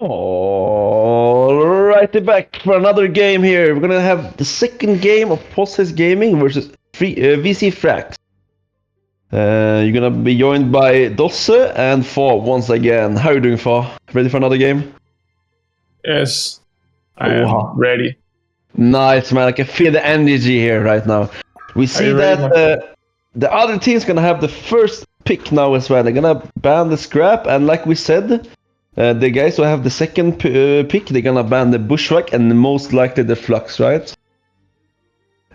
Alrighty, back for another game here. We're gonna have the second game of Process Gaming versus VC TRAX. You're gonna be joined by Dosse and Fa once again. How are you doing, Fa? Ready for another game? Yes, I am ready. Nice, man. I can feel the energy here right now. We see that the other team's gonna have the first pick now as well. They're gonna ban the scrap, and like we said, the guys who have the second pick, they're gonna ban the bushwhack and most likely the flux, right?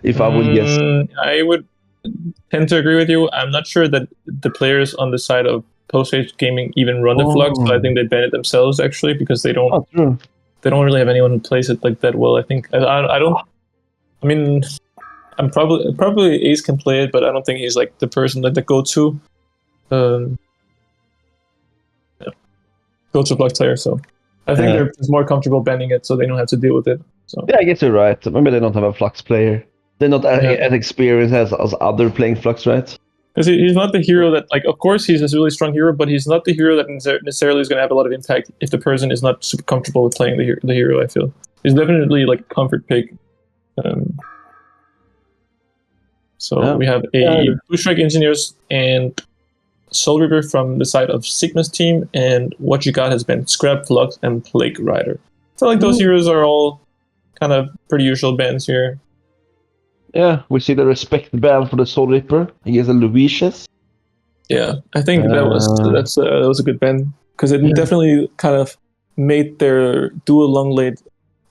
If I would guess. I would tend to agree with you. I'm not sure that the players on the side of post-stage gaming even run the flux, so I think they ban it themselves actually because they don't. They don't really have anyone who plays it like that well. I think I don't. I mean, I'm probably Ace can play it, but I don't think he's like the person that the go-to flux player. So I think they're just more comfortable banning it, so they don't have to deal with it. So yeah, I guess you're right. Maybe they don't have a flux player. They're not as experienced as other playing flux, right? Because he's not the hero that, like, of course he's a really strong hero, but he's not the hero that necessarily is going to have a lot of impact if the person is not super comfortable with playing the hero, I feel. He's definitely like a comfort pick. We have a Bushwhack Engineers and Soul Reaper from the side of Sigma's team, and what you got has been Scrap, Flux, and Plague Rider. I feel like those heroes are all kind of pretty usual bans here. Yeah, we see the respect ban for the Soul Reaper against the Lucius. Yeah, I think that was a good ban because it definitely kind of made their dual long lane.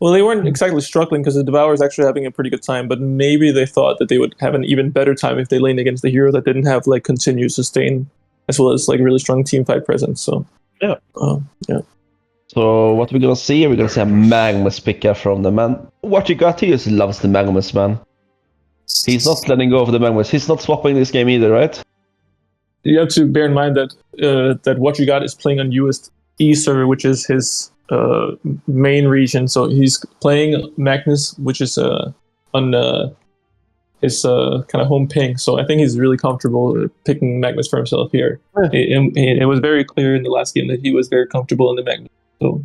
Well, they weren't exactly struggling because the Devour is actually having a pretty good time, but maybe they thought that they would have an even better time if they laned against the hero that didn't have like continued sustain as well as like really strong team fight presence. So yeah. So what we're gonna see? We're gonna see a Magnus picker from the man. What you got here is loves the Magnus, man. He's not letting go of the Magnus. He's not swapping this game either, right? You have to bear in mind that that what you got is playing on US East server, which is his main region. So he's playing Magnus, which is on his kind of home ping. So I think he's really comfortable picking Magnus for himself here. It was very clear in the last game that he was very comfortable in the Magnus. So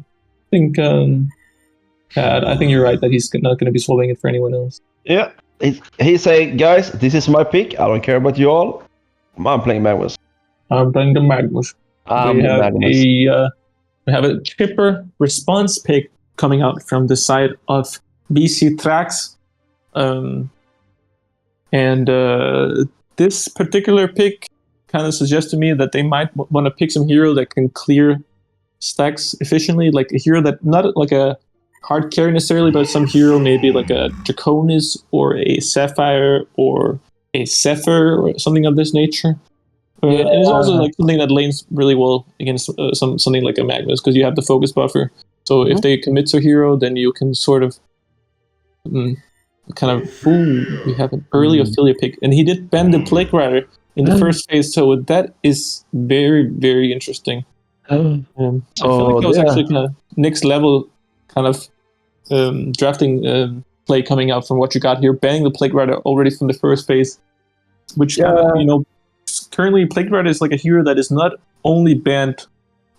I think you're right that he's not going to be swapping it for anyone else. Yeah. He say, guys, this is my pick. I don't care about you all. I'm playing Magnus. I'm playing the Magnus. We have a chipper response pick coming out from the side of BC TRAX. This particular pick kind of suggests to me that they might want to pick some hero that can clear stacks efficiently, like a hero that not like a hard carry necessarily, but some hero maybe like a Draconis or a Sapphire or a Zephyr or something of this nature. And it's also like something that lanes really well against something like a Magnus because you have the focus buffer. So if they commit to a hero, then you can sort of we have an early affiliate pick, and he did ban the Plague Rider in the first phase. So that is very, very interesting. I feel like that was actually kind of next level kind of drafting play coming out from what you got here, banning the Plague Rider already from the first phase, which currently Plague Rider is like a hero that is not only banned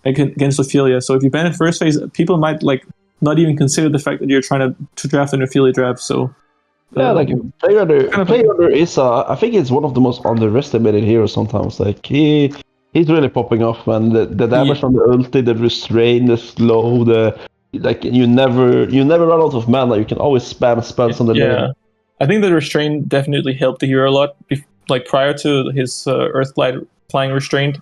against Ophelia. So if you ban it first phase, people might like not even consider the fact that you're trying to draft an Ophelia draft. So like Plague Rider is I think it's one of the most underestimated heroes sometimes. Like he's really popping off, man. The damage from the ulti, the restrain, the slow, you never run out of mana. You can always spam spells on the lane. I think the restraint definitely helped the hero a lot. Like prior to his Earthglide flying restraint,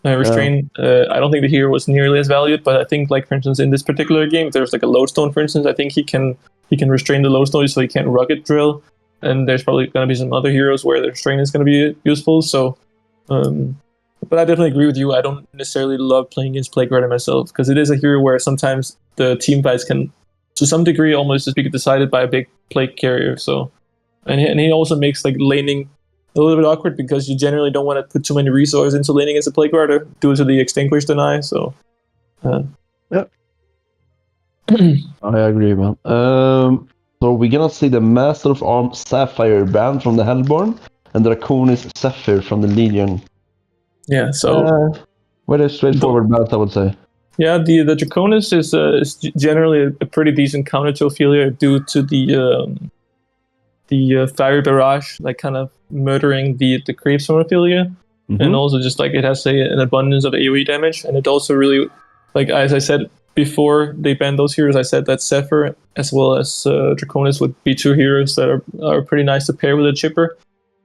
I don't think the hero was nearly as valued. But I think, like for instance, in this particular game, there's like a lodestone, for instance. I think he can restrain the lodestone so he can't rugged drill. And there's probably going to be some other heroes where the restraint is going to be useful. So, but I definitely agree with you. I don't necessarily love playing against Plague Rider myself because it is a hero where sometimes the team fights can, to some degree, almost just be decided by a big Plague carrier. So, and he also makes like laning a little bit awkward because you generally don't want to put too many resources into laning as a Plague Rider due to the Extinguish deny. So, I agree, man. So we're gonna see the Master of Arms Sapphire banned from the Hellborn and Draconis Zephyr from the Legion. Yeah, so very straightforward bans, I would say. Yeah, the Draconis is generally a pretty decent counter to Ophelia due to the fire barrage, like kind of murdering the creeps from Ophelia, and also just like it has an abundance of AoE damage, and it also really, like as I said before they banned those heroes, I said that Zephyr as well as Draconis would be two heroes that are pretty nice to pair with a chipper,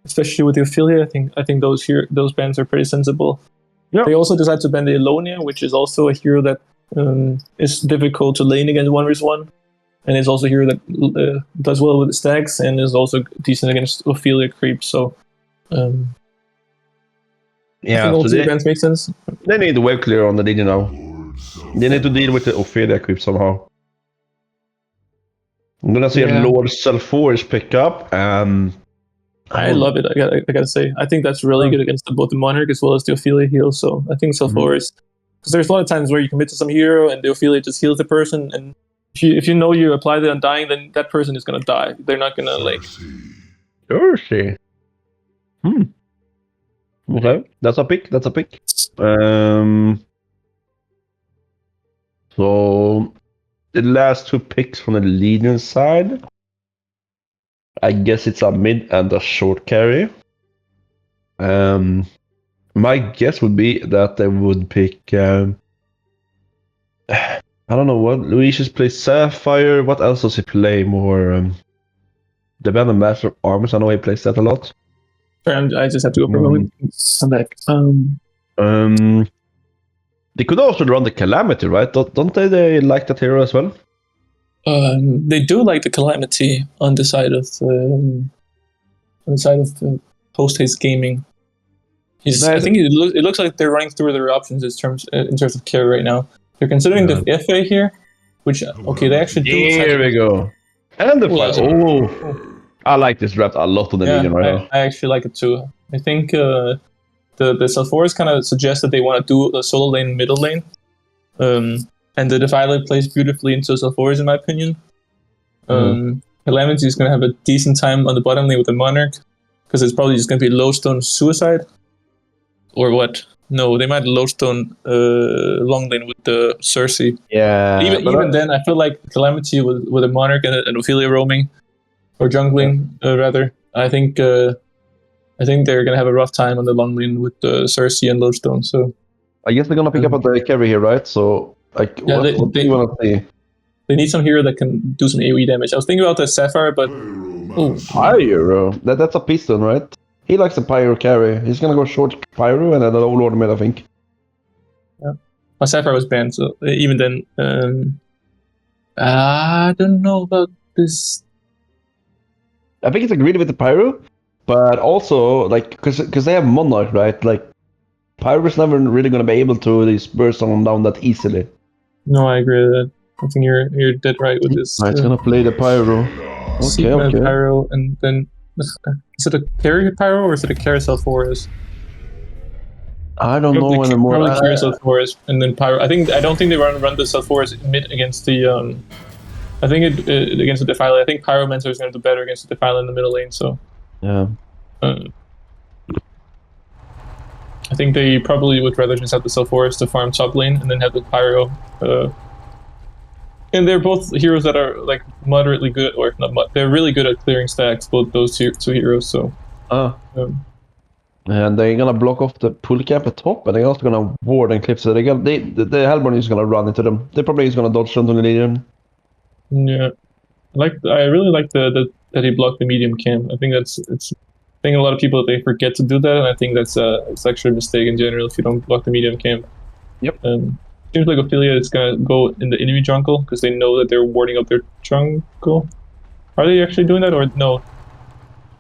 especially with the Ophelia. I think those bans are pretty sensible. Yep. They also decided to ban the Elonia, which is also a hero that is difficult to lane against 1v1. And is also a hero that does well with stacks and is also decent against Ophelia creeps. So, I think all two bans make sense. They need to wave clear on the Legion now. They need to deal with the Ophelia creep somehow. I'm gonna see a Lord Sulfuris pick up. I love it. I gotta say, I think that's really good against both the Monarch as well as the Ophelia heal. So I think Sulfuris, because there's a lot of times where you commit to some hero and the Ophelia just heals the person, and if you know you apply the Undying, then that person is gonna die. They're not gonna like. Okay, that's a pick. So the last two picks from the Legion side, I guess it's a mid and a short carry. My guess would be that they would pick. I don't know what Lucius plays Sapphire. What else does he play more? The Band of Master of Arms. I know he plays that a lot. I just have to go for a moment. I'm back. They could also run the Calamity, right? Don't they like that hero as well? They do like the Calamity on the side of post haste gaming. I think it looks like they're running through their options in terms of carry right now. They're considering the FA here, which they actually do. Here we go. And the I like this draft a lot on the Legion right now. I actually like it too. I think the Sulfuris kind of suggests that they want to do a solo lane, middle lane, and the Defiler plays beautifully into Sulfuris in my opinion. Calamity is going to have a decent time on the bottom lane with the Monarch, because it's probably just going to be Lowstone Suicide, or what? No, they might Lowstone long lane with the Cersei. Yeah. Even then, I feel like Calamity with a Monarch and Ophelia roaming, or jungling rather. I think they're gonna have a rough time on the long lane with Cersei and Lowstone. So I guess they're gonna pick up the carry here, right? So what do you wanna see? They need some hero that can do some AoE damage. I was thinking about the Sapphire, but Pyro. That's a piston, right? He likes the Pyro carry. He's gonna go short Pyro and then an Overlord mid, I think. Yeah. My Sapphire was banned, so even then, I don't know about this. I think it's agreed with the Pyro, but also like because they have Monarch, right? Like Pyro's never really gonna be able to burst someone down that easily. No, I agree with that. I think you're dead right with this. It's gonna play the Pyro. Okay. Pyro, and then is it a carry Pyro or is it a carousel forest? I don't know anymore. Probably carousel forest and then Pyro. I don't think they run the Sulfuris mid against the I think it against the Defiler. I think Pyromancer is going to do better against the Defiler in the middle lane. So yeah. I think they probably would rather just have the Sulfuris to farm top lane and then have the Pyro. And they're both heroes that are like moderately good, or not. They're really good at clearing stacks. Both those two heroes. So. And they're gonna block off the pull camp at top, and they're also gonna ward and clip. So the Hellborn is gonna run into them. They probably is gonna dodge them to the Legion. Yeah, I really like that he blocked the medium camp. I think I think a lot of people they forget to do that, and I think it's actually a mistake in general if you don't block the medium camp. Yep. Seems like Ophelia is gonna go in the enemy jungle because they know that they're warding up their jungle. Are they actually doing that or no?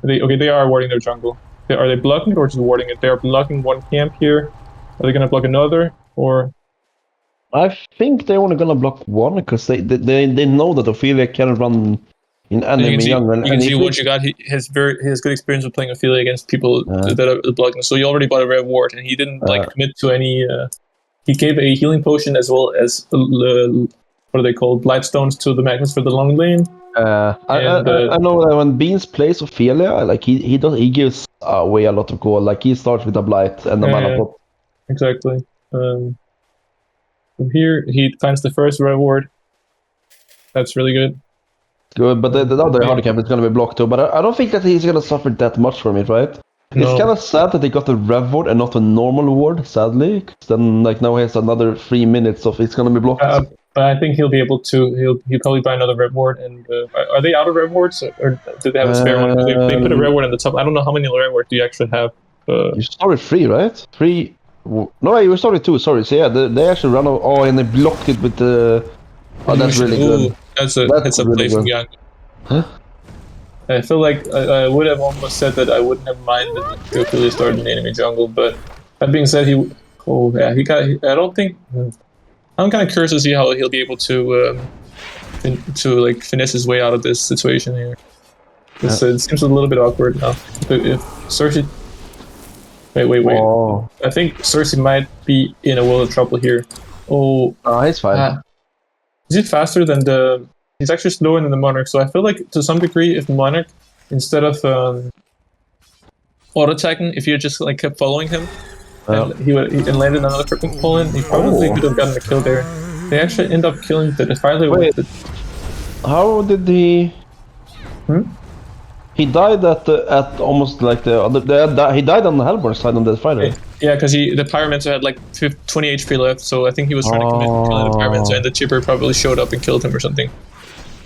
They are warding their jungle. Are they blocking it or just warding it? They are blocking one camp here. Are they gonna block another or? I think they're only gonna block one because they know that Ophelia can run in enemy jungle. You can see what you got. He has good experience with playing Ophelia against people that are blocking. So he already bought a red ward and he didn't commit to any. He gave a healing potion as well as what are they called? Blightstones to the Magnus for the long lane. I know that when Beans plays Ophelia, like he gives away a lot of gold. Like he starts with a blight and the mana pot. Exactly. From here, he finds the first reward. That's really good. Good, but the other handicap is going to be blocked too. But I don't think that he's going to suffer that much from it, right? No. It's kind of sad that they got the rev ward and not a normal ward, sadly. 'Cause then, like, now he has another 3 minutes of it's going to be blocked. But I think he'll be able to. He'll probably buy another rev ward. And are they out of rev wards, or do they have a spare one? They put a rev ward in the top. I don't know how many rev wards do you actually have. You started 3, right? 3. No, you started 2. Sorry. So yeah, they actually ran out. Oh, and they blocked it with the. Oh, that's really good. That's a really play from Young. Huh? I feel like I would have almost said that I wouldn't have minded if he started in enemy jungle, but that being said, he got. I don't think. I'm kind of curious to see how he'll be able to like finesse his way out of this situation here. It seems a little bit awkward now. If Cersei, wait. Oh. I think Cersei might be in a world of trouble here. Oh, he's fine. Is he faster than the? He's actually slower than the Monarch, so I feel like to some degree, if Monarch, instead of auto-attacking, if you just like kept following him, and he landed another freaking pull-in, he probably could have gotten a kill there. They actually end up killing the Defiler with it. How did he... He died at almost like he died on the Hellborn side on the Defiler. Yeah, because the Pyromancer had like 20 HP left, so I think he was trying to commit killing the Pyromancer, and the Chipper probably showed up and killed him or something.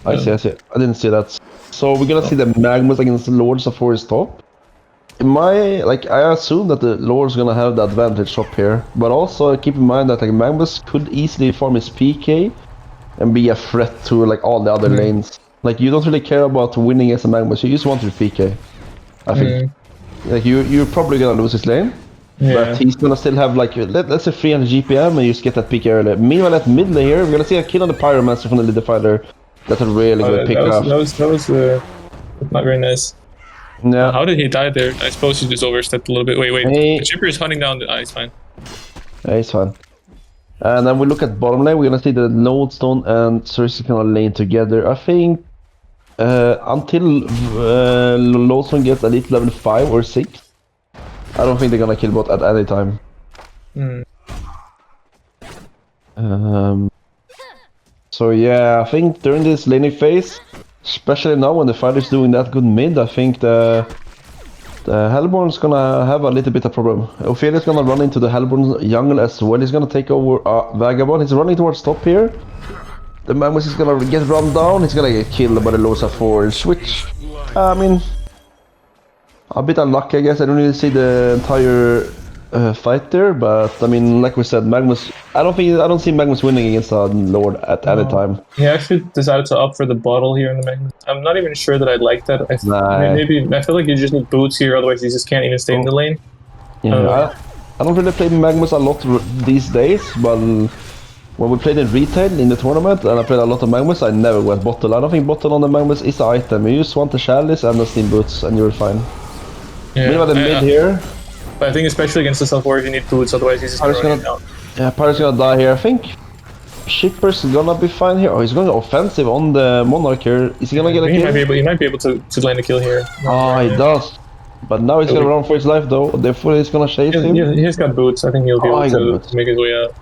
I see. I didn't see that. So we're gonna see the Magnus against the Lords of Forest top. I assume that the Lord's gonna have the advantage up here, but also keep in mind that like Magnus could easily farm his PK and be a threat to like all the other lanes. Like you don't really care about winning as a Magnus, you just want your PK. I think. Like you're probably gonna lose his lane, but he's gonna still have like let's say 300 GPM and you just get that PK early. Meanwhile at mid lane here, we're gonna see a kill on the Pyromancer from the Defiler. That's a really good pick up. That was not very nice. No. How did he die there? I suppose he just overstepped a little bit. Wait. The Chipper is hunting down the... he's fine. Yeah, he's fine. And then we look at bottom lane. We're gonna see the Lodestone and Cersei gonna lane together. I think until Lodestone gets at least level 5 or 6, I don't think they're gonna kill bot at any time. So yeah, I think during this laning phase, especially now when the fighter's doing that good mid, I think the Hellborn's gonna have a little bit of problem. Ophelia's gonna run into the Hellborn jungle as well. He's gonna take over Vagabond. He's running towards top here. The Magnus is gonna get run down. He's gonna get killed by the Lords of Forge, which, I mean, a bit unlucky, I guess. I don't really see the entire fight there, but I mean, like we said, Magnus. I don't see Magnus winning against a Lord at any time. He actually decided to opt for the bottle here in the Magnus. I'm not even sure that I like that. I feel like you just need boots here, otherwise you just can't even stay in the lane. Yeah, I don't really play Magnus a lot these days, but when we played in retail in the tournament and I played a lot of Magnus, I never went bottle. I don't think bottle on the Magnus is an item. You just want the chalice and the steam boots and you're fine. Meanwhile, the mid here. But I think especially against the Self-Warrior, you need boots, otherwise he's just gonna run out. Yeah, Pirate's gonna die here. I think Shipper's gonna be fine here. Oh, he's going offensive on the Monarch here. Is he gonna get a kill? He might be able to land a kill here. Oh, he does. But now he's gonna run for his life though. Therefore, he's gonna chase him. He's got boots. I think he'll be able to make his way out.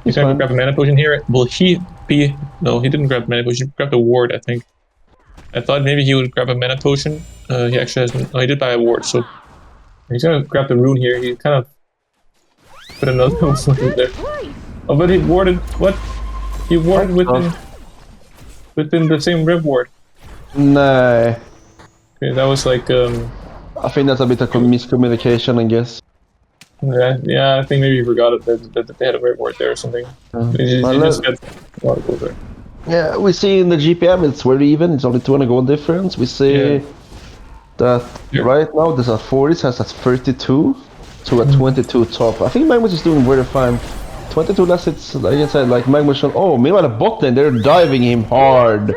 He's gonna grab a mana potion here. Will he be... No, he didn't grab a mana potion. He grabbed a ward, I think. I thought maybe he would grab a mana potion. He actually hasn't... Oh, he did buy a ward, so... He's gonna grab the rune here. He kind of put another one there. Oh, but he warded. What? He warded within the same rev ward. Nah. Okay, that was like I think that's a bit of miscommunication, I guess. Yeah. I think maybe he forgot it that they had a rev ward there or something. Yeah, we see in the GPM it's very even. It's only 200 gold difference. We see. That right now there's a 40 has a 32 to a 22 top. I think Magnus is doing very fine. 22 less hits, like I said, like Magnus. Oh, meanwhile the bot lane, they're diving him hard.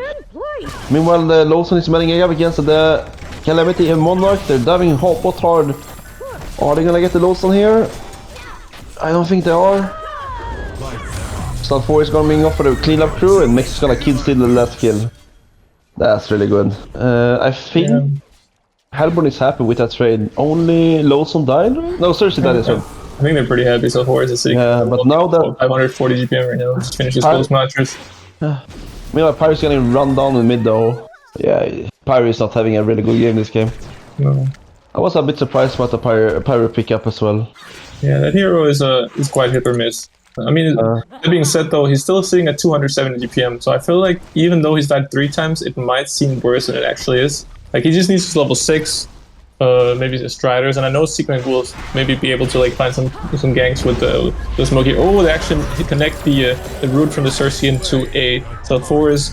Meanwhile the Lawson is manning up against the Calamity and Monarch. They're diving bot hard. Are they gonna get the Lawson here? I don't think they are. Star 4 is gonna bring off for the cleanup crew and Max is gonna kill steal the last kill. That's really good. I think... Yeah. Hellborn is happy with that trade. Only Lawson died? No, Cersei died as well. I think they're pretty happy. So Forest is sitting. Yeah, but now that 540 GPM right now, just finished his close matches. Meanwhile, Pyro's getting run down in mid though. Yeah, Pyro is not having a really good game this game. No. I was a bit surprised about the Pyro pickup as well. Yeah, that hero is quite hit or miss. I mean, that being said though, he's still sitting at 270 GPM, so I feel like even though he's died 3 times, it might seem worse than it actually is. Like, he just needs his level 6, maybe the Striders, and I know Sequence will maybe be able to like find some ganks with the Smoky. Oh, they actually connect the root from the Cersei into a Self-Forest,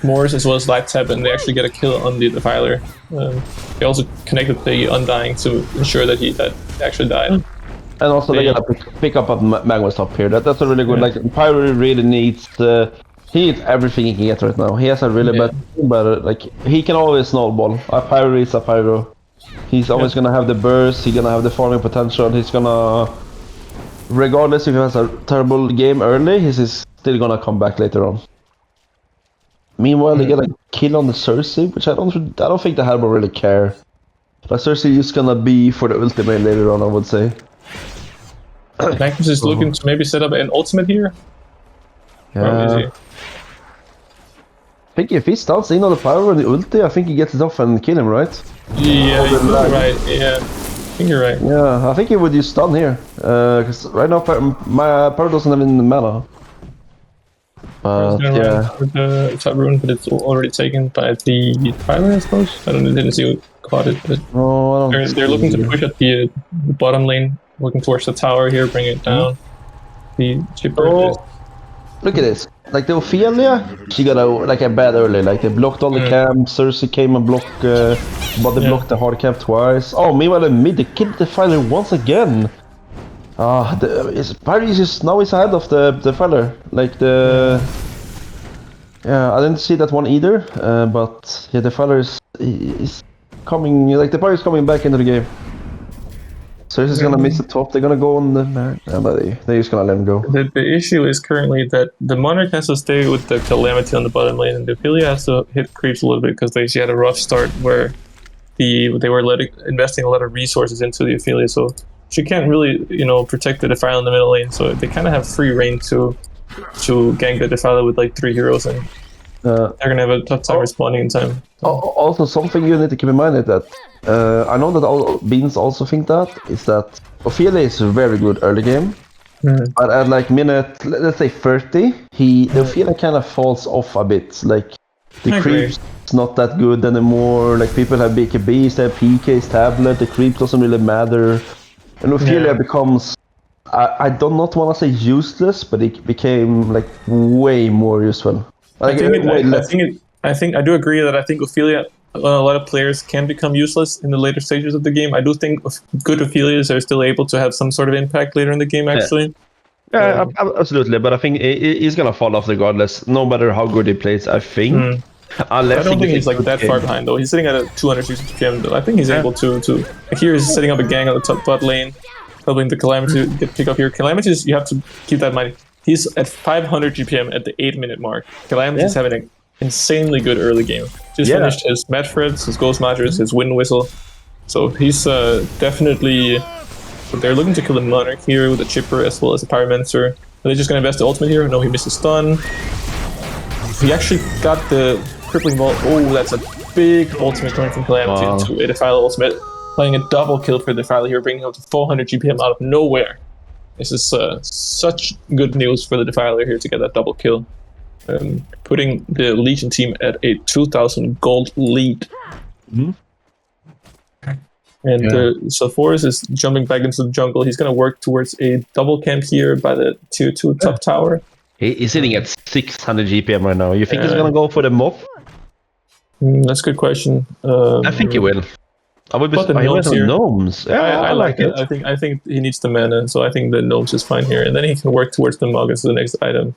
Morris, as well as Light Tap, and they actually get a kill on the Defiler. They also connected the Undying to ensure that he actually died. And also they gotta pick up on Magma's top here. That's a really good, like, Pyro really needs he needs everything he can get right now. He has a really bad team, but like, he can always snowball. A Pyro is a Pyro. He's always gonna have the burst, he's gonna have the farming potential, he's gonna, regardless if he has a terrible game early, he's still gonna come back later on. Meanwhile, they get a kill on the Cersei, which I don't think the Hellboy really care. But Cersei is gonna be for the ultimate later on, I would say. Magnus is looking to maybe set up an ultimate here. Yeah. I think if he starts in on the power and the ulti, I think he gets it off and kill him, right? Yeah, you're right. Yeah, I think you're right. Yeah, I think he would use stun here. Because right now my power doesn't have any mana. Yeah. With the top rune, but it's already taken by the Tyler, I suppose. Didn't see who caught it. But they're looking to push at the bottom lane, looking towards the tower here, bring it down. The chipper. Look at this. Like, the Ophelia, she got a bad early. Like, they blocked all the camp. Cersei came and blocked, but they blocked the hard camp twice. Oh, meanwhile in mid, they killed the Filer once again. Pyro is just now ahead of the Filer. Like, yeah, I didn't see that one either. But yeah, the Filer is coming. Like, the Pyro is coming back into the game. Cersei's gonna miss the top, they're gonna go on the... they're just gonna let him go. The issue is currently that the Monarch has to stay with the Calamity on the bottom lane, and the Ophelia has to hit creeps a little bit because she had a rough start where they were investing a lot of resources into the Ophelia, so she can't really, protect the Defiler in the middle lane, so they kind of have free reign to gank the Defiler with like 3 heroes, and they're gonna have a tough time responding in time. Also, something you need to keep in mind is that I know that all Beans also think that is that Ophelia is very good early game, but at like minute, let's say 30, the Ophelia kind of falls off a bit. Like, the creep's not that good anymore. Like, people have BKBs, they have PKs, tablet. The creep doesn't really matter, and Ophelia becomes, I do not want to say useless, but it became like way more useful. Like, I do agree that I think Ophelia, a lot of players can become useless in the later stages of the game. I do think good Ophelias are still able to have some sort of impact later in the game, actually. Yeah, absolutely. But I think he's gonna fall off regardless, no matter how good he plays. I think. I don't think he's like that far behind though. He's sitting at a 260 GPM though. I think he's able to. Like, here he's setting up a gang on the top bot lane, helping the Calamity get pick up here. Calamity's, you have to keep that in mind. He's at 500 GPM at the 8-minute mark. Calamity's having an insanely good early game. Just finished his Medfreds, his Ghost Matchers, his Wind Whistle. So he's definitely... They're looking to kill the Monarch here with a Chipper as well as a Pyromancer. Are they just going to invest the ultimate here? No, he missed a stun. He actually got the Crippling Ball. Oh, that's a big ultimate coming from Calamity into a Defiler ultimate. Playing a double kill for the Defiler here, bringing him to 400 GPM out of nowhere. This is such good news for the Defiler here to get that double kill. Putting the Legion team at a 2,000 gold lead. And Sulfuris is jumping back into the jungle. He's going to work towards a double camp here by the tier 2 top tower. He's sitting at 600 GPM right now. You think he's going to go for the mob? That's a good question. I think he will. I would be surprised with gnomes. Yeah, I like it. I think he needs the mana, so I think the gnomes is fine here. And then he can work towards the mug as the next item.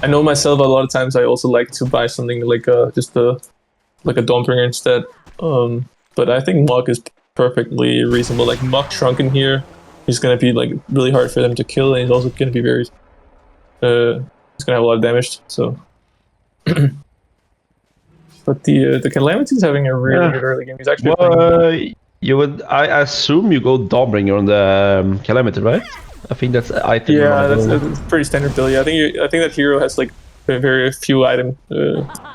I know myself, a lot of times I also like to buy something like just a Dawnbringer instead. But I think Mug is perfectly reasonable. Like, Mug Shrunken here, he's gonna be like really hard for them to kill, and he's also gonna be very he's gonna have a lot of damage, so but the Calamity is having a really good early game. He's actually You would, I assume you go Dawnbringer on the Calamity, right? I think that's item. Yeah, that's pretty standard build. Yeah, I think that hero has like very few item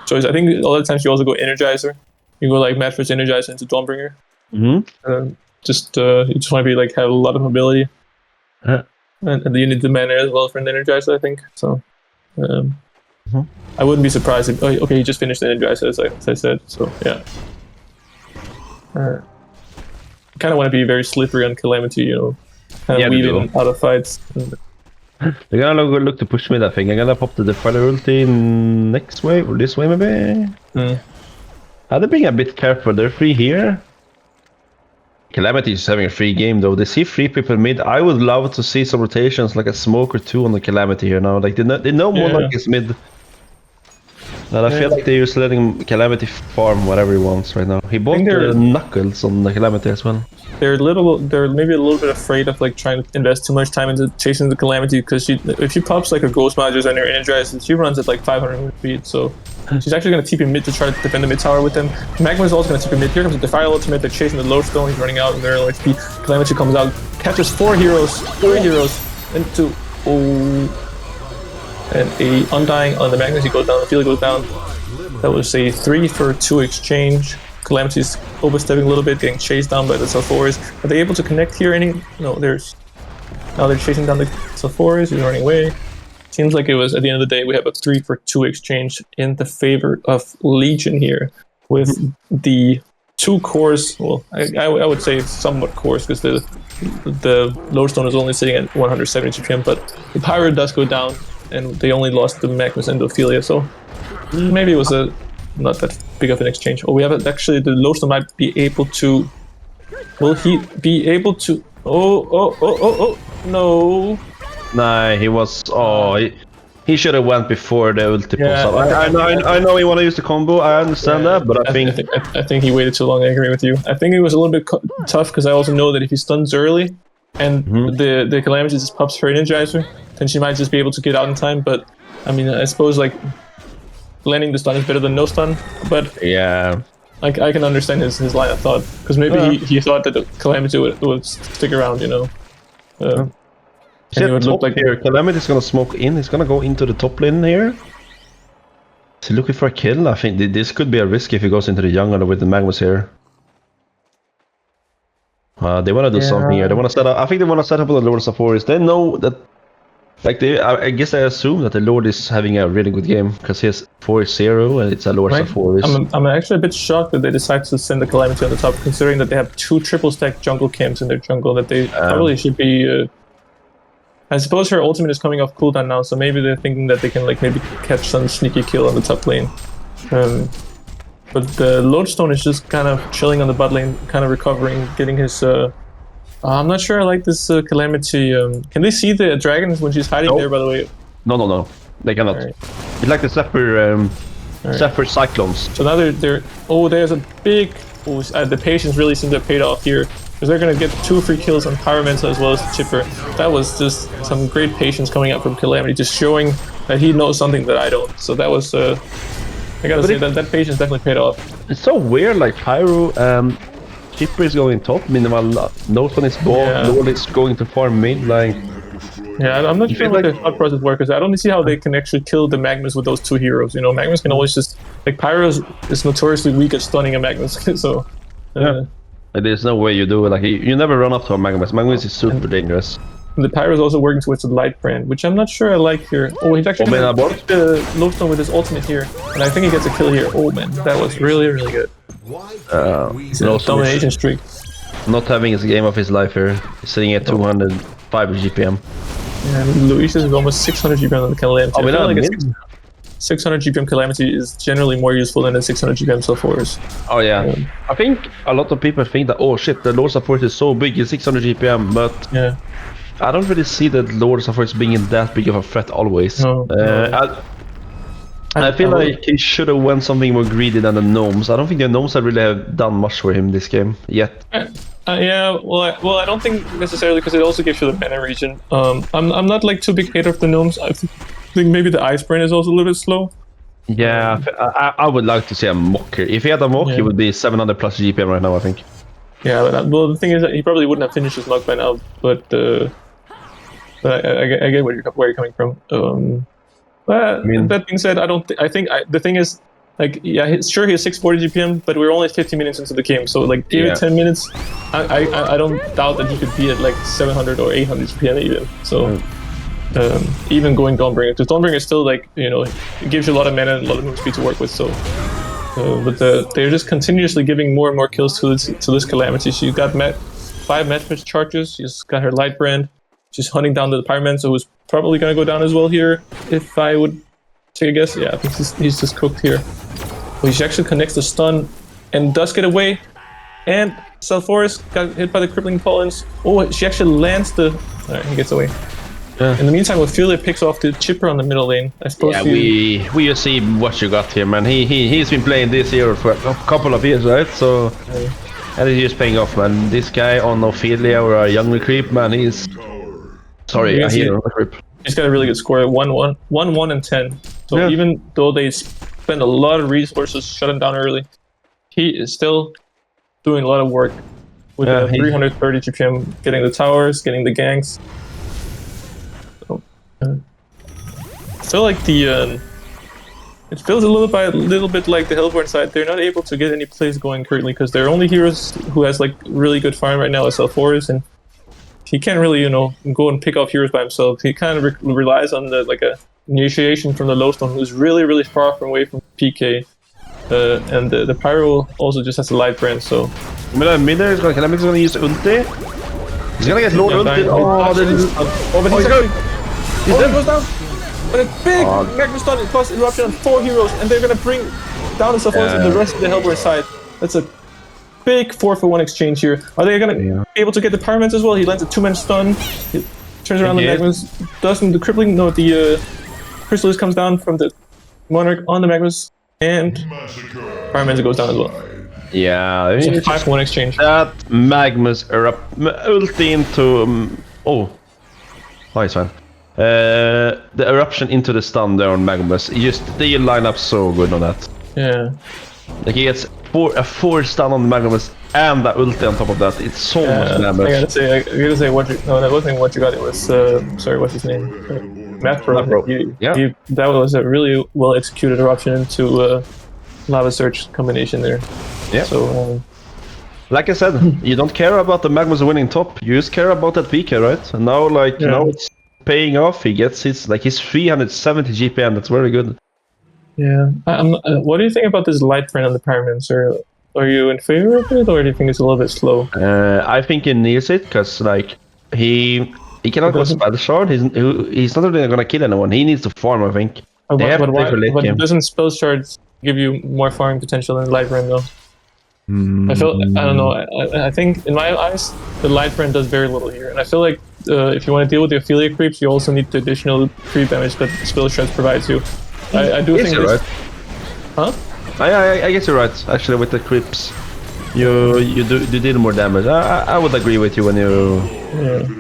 choice. I think a lot of times you also go Energizer. You go like Mattress Energizer into Dawnbringer. Mm-hmm. You just want to be like have a lot of mobility, Uh, and you need the mana as well for an Energizer. I think so. I wouldn't be surprised if okay, he just finished the Energizer as I said. So yeah. Kind of want to be very slippery on Calamity, you know, kind of weave in out of fights. They're gonna look to push me that thing. I'm gonna pop the Defiler ulti next wave or this way maybe. They're being a bit careful. They're free here. Calamity is having a free game though. They see 3 people mid. I would love to see some rotations, like a smoke or 2 on the Calamity here now. Like they know Monarch is mid. And I feel like they're just letting Calamity farm whatever he wants right now. He bought the Knuckles on the Calamity as well. They're maybe a little bit afraid of like trying to invest too much time into chasing the Calamity, because if she pops like a Ghost Magers on her Energizer, she runs at like 500 speed, so she's actually going to TP mid to try to defend the mid tower with them. Magma is also going to TP mid. Here comes the Defiler ultimate. They're chasing the Lodestone. He's running out and they're low HP. Calamity comes out, catches 4 heroes into and a Undying on the Magnus. He goes down, the field goes down. That was a 3 for 2 exchange. Calamity's overstepping a little bit, getting chased down by the Sulfuras. Are they able to connect here? Now they're chasing down the Sulfuras. He's running away. Seems like it was, at the end of the day, we have a 3 for 2 exchange in the favor of Legion here, with the 2 cores. Well, I would say somewhat cores, because the Lodestone is only sitting at 170 GPM, but the Pyro does go down, and they only lost the Magnus and Ophelia, so maybe it was not that big of an exchange. Oh, we have actually the Lodestone might be able to. Will he be able to? Oh, no. Nah, he was. He should have went before the ulti pops up. I know he want to use the combo. I understand that, but I think he waited too long. I agree with you. I think it was a little bit tough, because I also know that if he stuns early, and the Calamity just pops her Energizer, then she might just be able to get out in time. But I mean, I suppose like landing the stun is better than no stun. But yeah, I can understand his line of thought, because maybe he thought that the Calamity would stick around, you know. Top like here. Calamity's gonna smoke in. He's gonna go into the top lane here. Is he looking for a kill? I think this could be a risk if he goes into the jungle with the Magnus here. They want to do something here. They want to set up. I think they want to set up with the Lord of Forest. They know that, like I guess I assume that the Lord is having a really good game, because he has 4-0 and it's a Lord of Forest. I'm actually a bit shocked that they decided to send the Calamity on the top, considering that they have 2 triple stack jungle camps in their jungle that they probably should be. I suppose her ultimate is coming off cooldown now, so maybe they're thinking that they can like maybe catch some sneaky kill on the top lane. But the Lodestone is just kind of chilling on the bot lane, kind of recovering, getting his. I'm not sure I like this Calamity. Can they see the dragons when she's hiding there? By the way. No. They cannot. Right. It's like the Zephyr Cyclones. So now they're. Oh, there's a big. Oh, the patience really seems to have paid off here, because they're going to get 2 free kills on Pyromancer as well as the Chipper. That was just some great patience coming out from Calamity, just showing that he knows something that I don't. So that was, I gotta say that patience definitely paid off. It's so weird, like Pyro, Chipper is going top, minimal, no one is ball, Lord is going to farm mid, like... Yeah, I'm not sure how the thought process works, because I don't see how they can actually kill the Magnus with those 2 heroes. You know, Magnus can always just... Like, Pyro is notoriously weak at stunning a Magnus, so... There's no way you do it. Like you never run up to a Magnus. Magnus is super dangerous. The Pyro is also working towards the light brand, which I'm not sure I like here. Oh, he's actually going to hit the Lodestone with his ultimate here, and I think he gets a kill here. Oh man, that was really, really good. Domination streak. Not having his game of his life here. He's sitting at 205 GPM. Yeah, Luis is almost 600 GPM on the Calamity. 600 GPM Calamity is generally more useful than a 600 GPM Sulfuras. Oh yeah. I think a lot of people think that, oh shit, the Lord of Forest is so big, it's 600 GPM, but I don't really see that Lord of Forest being that big of a threat always. I feel like he should have went something more greedy than the Gnomes. I don't think the Gnomes have really done much for him this game yet. Yeah, well, I don't think necessarily, because it also gives you the mana region. I'm not like too big hater of the Gnomes. I think maybe the Ice Brain is also a little bit slow. Yeah, I would like to see a Mock here. If he had a Mock, he would be 700 plus GPM right now, I think. Yeah, but well, the thing is that he probably wouldn't have finished his knock by now. But I get where you're coming from. I mean, That being said, the thing is, like, yeah, sure, he has 640 GPM, but we're only 50 minutes into the game, so like, give it 10 minutes. I don't doubt that he could be at like 700 or 800 GPM even. So even going Dawnbringer, because Dawnbringer is still like, you know, it gives you a lot of mana and a lot of move speed to work with. So, but they're just continuously giving more and more kills to this Calamity. She got 5 Match charges. She's got her Light Brand. She's hunting down the Pyroman, so who's probably gonna go down as well here. If I would take a guess, yeah, I think he's just cooked here. Well, she actually connects the stun and does get away. And Salforus got hit by the crippling pollens. Oh, she actually lands the. Alright, he gets away. Yeah. In the meantime, Ophelia picks off the chipper on the middle lane. I suppose. Yeah, we just see what you got here, man. He's been playing this hero for a couple of years, right? So, and he's just paying off, man. This guy on Ophelia or a young recruit, man, he's. Sorry, a hero recruit. He's got a really good score, 1-1, 1-1 and 10. So even though they spend a lot of resources shutting down early, he is still doing a lot of work with 330 GPM, getting the towers, getting the ganks. So, I feel like it feels a little bit like the Hellborn side. They're not able to get any plays going currently because their only heroes who has like really good farm right now is Salforus, and he can't really, you know, go and pick off heroes by himself. He kind of relies on a initiation from the Lowstone, who's really far away from PK. And the Pyro also just has a Light Brand, so. Miller is gonna use ulti. He's gonna get low ulti. He goes down. But a big Magma Stun plus Eruption on 4 heroes, and they're gonna bring down the Salforus and the rest of the Hellborn side. That's a big 4-for-1 exchange here. Are they gonna be able to get the Pyromans as well? He lands a 2-man stun. He turns around the Magmas. Doesn't the crippling? No, the Chrysalis comes down from the Monarch on the Magmas, and Pyromans goes down as well. Yeah, it's a 5-for-1 exchange. That Magmas ulti into nice man. The eruption into the stun there on Magmas. They line up so good on that. Yeah. Like he gets a 4 stun on the Magmas and that ulti on top of that. It's so much damage. I gotta say that wasn't what you got. It was sorry, what's his name? Math Pro. That was a really well executed eruption into Lava Surge combination there. Yeah. So. Like I said, you don't care about the Magmas winning top. You just care about that PK, right? And now, now it's paying off. He gets his 370 GPM. That's very good. Yeah. What do you think about this Light Brand on the Pyroman, sir? Are you in favor of it, or do you think it's a little bit slow? I think he needs it because he cannot go Spell Shard. He's not really gonna kill anyone. He needs to farm, I think. But doesn't Spell Shards give you more farming potential than Light Brand though? I don't know. I think in my eyes, the Light Brand does very little here, and I feel like if you want to deal with the Ophelia creeps, you also need the additional creep damage that Spell Shards provides you. I do think you're right. Huh? I guess you're right. Actually, with the creeps, you did more damage. I would agree with you when you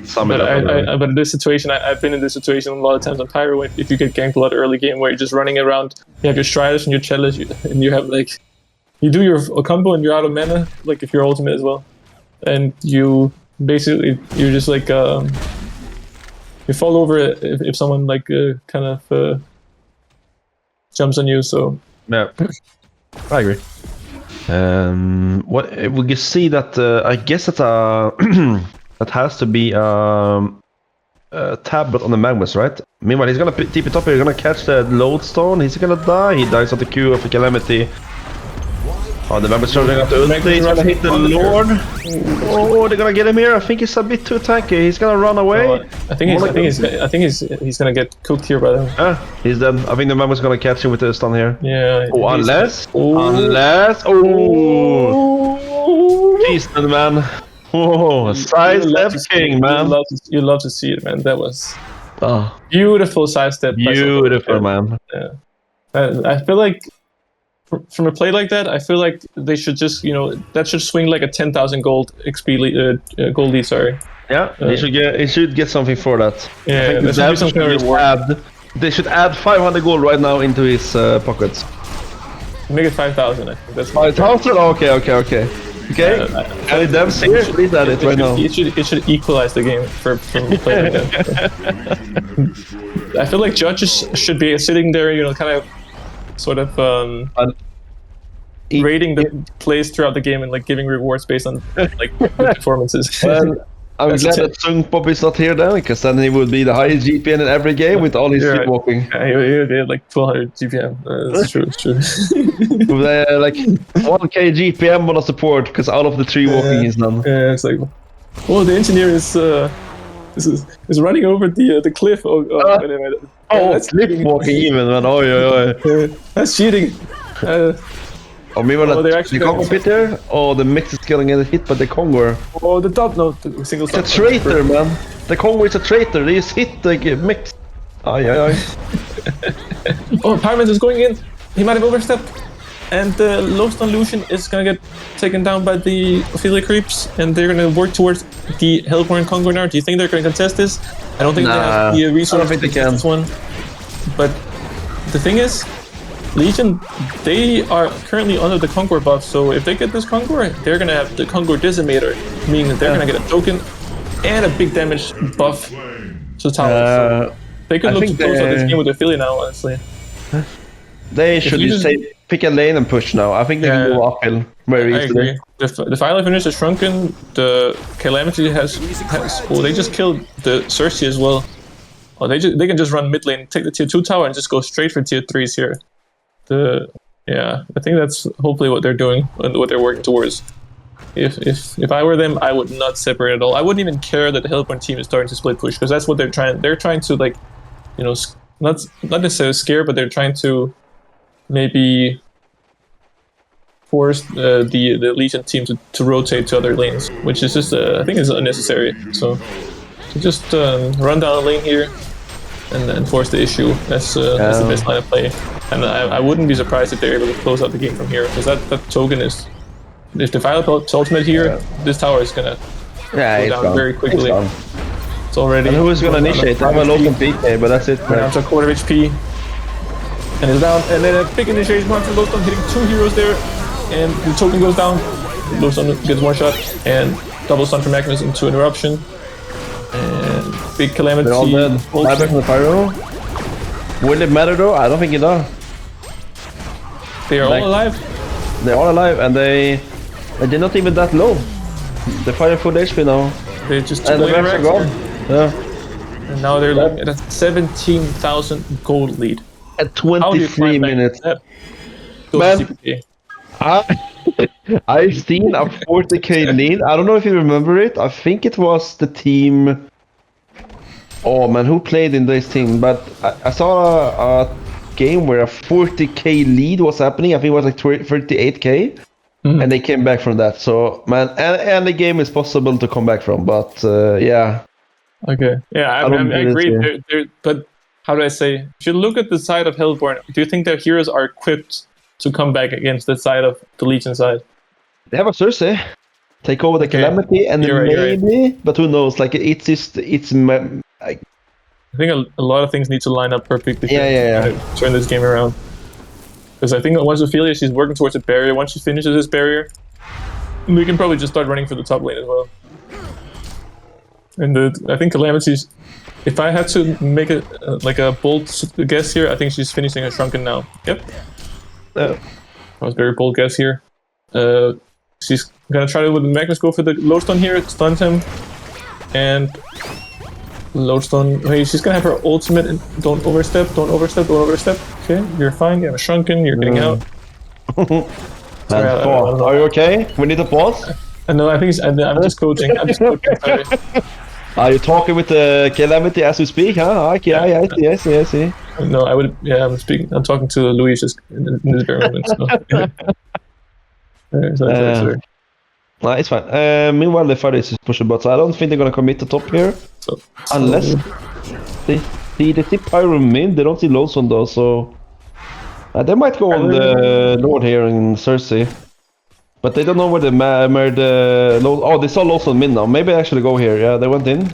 sum it up. But in this situation, I've been in this situation a lot of times on Pyro. If you get ganked a lot early game, where you're just running around, you have your Striders and your Chalice, and you have you do your combo and you're out of mana, like if you're ultimate as well, and you're just you fall over if someone kind of jumps on you. So yeah, I agree. What we can see that I guess that that has to be tablet on the Magmas, right? Meanwhile, he's gonna tip it up. He's gonna catch the Lodestone. He's gonna die. He dies at the Q of the Calamity. Oh, the Magmas charging up the ulti. He's gonna hit the Lord. Oh, they're gonna get him here. I think he's a bit too tanky. He's gonna run away. I think he's gonna get cooked here by them. He's dead. I think the Magmas gonna catch him with the stun here. Yeah. Oh, unless. Jeez, man. Oh, sidestep king, man. You love to see it, man. That was beautiful sidestep. Beautiful, man. Yeah. I feel like from a play like that, I feel like they should just, that should swing like a 10,000 gold XP gold lead. Sorry. Yeah, he should get something for that. Yeah, that should be something reward. They should add 500 gold right now into his pockets. Make it 5,000. I think that's 5,000. Okay. Okay. Any devs here? Please add it right now. It should equalize the game for player again. I feel like judges should be sitting there, you know, kind of, sort of rating the plays throughout the game and like giving rewards based on like the performances. Well, I'm glad that Sungpop is not here then, because then he would be the highest GPM in every game with all his sleepwalking. Yeah, he had like 1200 GPM. That's true, it's true. With like 1k GPM on a support, because all of the tree walking is done. Yeah, it's like, oh, the engineer is running over the cliff. That's cliff walking even, man. Oh, that's cheating. Maybe the Congo pit there? Oh, the mix is getting hit by the Congo. Oh, the top, no, the single stop. It's a traitor, man. The Congo is a traitor. They just hit the mix. Aye. Oh, Pyramid is going in. He might have overstepped. And the Lowstone Lucian is gonna get taken down by the Ophelia creeps, and they're gonna work towards the Hellborn Congo now. Do you think they're gonna contest this? I don't think they have the resources to contest this one. But the thing is, Legion, they are currently under the Conqueror buff, so if they get this Conqueror, they're gonna have the Conqueror Decimator, meaning that they're gonna get a token and a big damage buff to tower. So they could look to close out this game with Ophelia now, honestly. They should just pick a lane and push now. I think they can go uphill very easily. I agree. The Fire Finish is shrunken, the Calamity has well, they just killed the Cersei as well. Oh, they can just run mid lane, take the tier 2 tower and just go straight for tier 3s here. I think that's hopefully what they're doing and what they're working towards. If I were them, I would not separate at all. I wouldn't even care that the Hellborn team is starting to split push, because that's what they're trying. They're trying to, like, you know, not necessarily scare, but they're trying to maybe force the Legion team to rotate to other lanes, which is just I think is unnecessary. So just run down a lane here and force the issue. That's the best line of play. And I wouldn't be surprised if they're able to close out the game from here, because that token is, if the Violet ultimate here, this tower is gonna go down very quickly. It's already. And who is gonna initiate? I'm a local PK, but that's it. Down to a quarter HP. And it's down, and then a big initiation mark from Lowstone, hitting 2 heroes there, and the token goes down. Lowstone gets 1 shot, and double stun from Magnus into an eruption. And big Calamity. They're all dead. Buyback from the Pyro. Will it matter though? I don't think it does. They are all alive? They're all alive, and they're not even that low. They're 5 full HP now. They just and the maps are gone. Yeah. And now they're looking at a 17,000 gold lead. At 23 minutes. Man, I've seen a 40k lead. I don't know if you remember it. I think it was the team. Oh man, who played in this team? But I saw a game where a 40k lead was happening. I think it was like 38k. And they came back from that. So man, and the game is possible to come back from. But yeah. Okay. Yeah, I agree. But how do I say? If you look at the side of Hellborn, do you think their heroes are equipped to come back against the side of the Legion side? They have a Cersei. Take over the Calamity, and maybe, right. But who knows? Like I think a lot of things need to line up perfectly to turn this game around. Because I think once Ophelia, she's working towards a barrier. Once she finishes this barrier, we can probably just start running for the top lane as well. And I think Calamity's, if I had to make it like a bold guess here, I think she's finishing her Shrunken now. Yep. That was a very bold guess here. She's gonna try to with Magnus go for the Lowstone here. It stuns him, and Lowstone. Hey, she's gonna have her ultimate. And don't overstep. Don't overstep. Don't overstep. Okay, you're fine. You have a Shrunken. You're getting out. Sorry, are you okay? We need a pause. No, I think I'm just coaching. I'm just coaching. Sorry. Are you talking with the Calamity as we speak? Huh? Okay, I see. No, I would. Yeah, I'm speaking. I'm talking to Luis just in this very moment. So. No, it's fine. Meanwhile, the fight is pushing bot, so I don't think they're gonna commit the top here, unless they see Pyro mid. They don't see Lawson though, so they might go on the Lord here in Cersei. But they don't know where oh, they saw Lawson mid now. Maybe I actually go here. Yeah, they went in.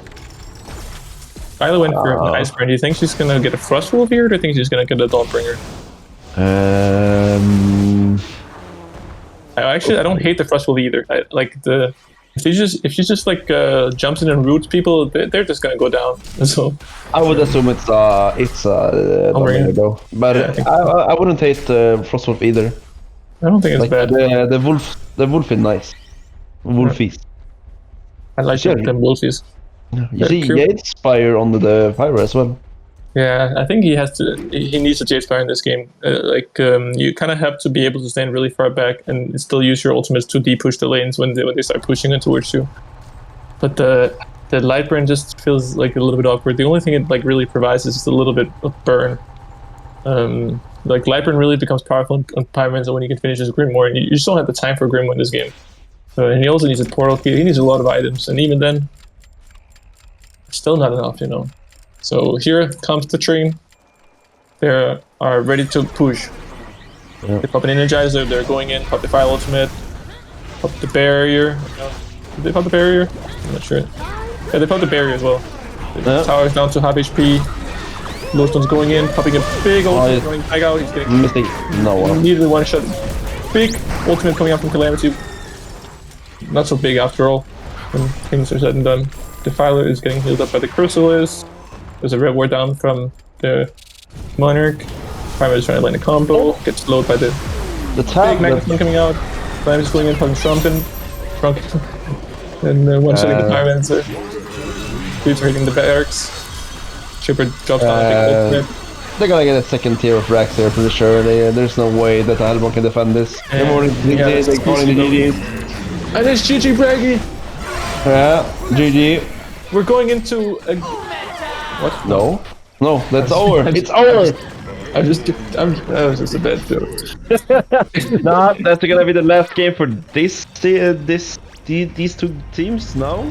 Kyla went for an Iceburn. Do you think she's gonna get a Frost Wolf here, or do you think she's gonna get a Dawnbringer? I don't hate the Frostwolf either. I like the if she just like jumps in and roots people, they're just gonna go down. So I would assume it's dominator though, but Yeah, I wouldn't hate Frostwolf either. I don't think it's Like bad. the wolf is nice. Wolfies. I like Sure. them wolfies. You see Yates fire on the pyro as well. Yeah, I think he needs to Jade Fire in this game. You kind of have to be able to stand really far back and still use your ultimates to de-push the lanes when they start pushing it towards you. But the Lightburn just feels like a little bit awkward. The only thing it like really provides is just a little bit of burn. Like Lightburn really becomes powerful on Pyramids when you can finish his Grimoire, and you just don't have the time for Grimoire in this game. And he also needs a portal key. He needs a lot of items, and even then, still not enough, you know. So here comes the train. They are ready to push. Yeah. They pop an Energizer, they're going in, pop the Fire Ultimate, pop the barrier. Did they pop the barrier? I'm not sure. Yeah, they pop the barrier as well. The tower is down to half HP. Lowstone's going in, popping a big ultimate, going back out. He's getting immediately one shot. Big ultimate coming out from Calamity. Not so big after all, when things are said and done. Defiler is getting healed up by the Chrysalis. There's a red ward down from the Monarch. Primer is trying to land a combo, gets slowed by the big Magneton coming out. Primer is going in, popping Shrunken. And one-shotting the Pyramids. Creeps are hitting the barracks. Shipper drops down a big ultimate. They're gonna get a second tier of racks there, pretty sure. There's no way that the Albon can defend this. They're calling the GG. And it's GG Braggy! Yeah, GG. We're going into a... What? No, that's over. It's over! That was just a bad joke. Nah, that's gonna be the last game for these two teams now.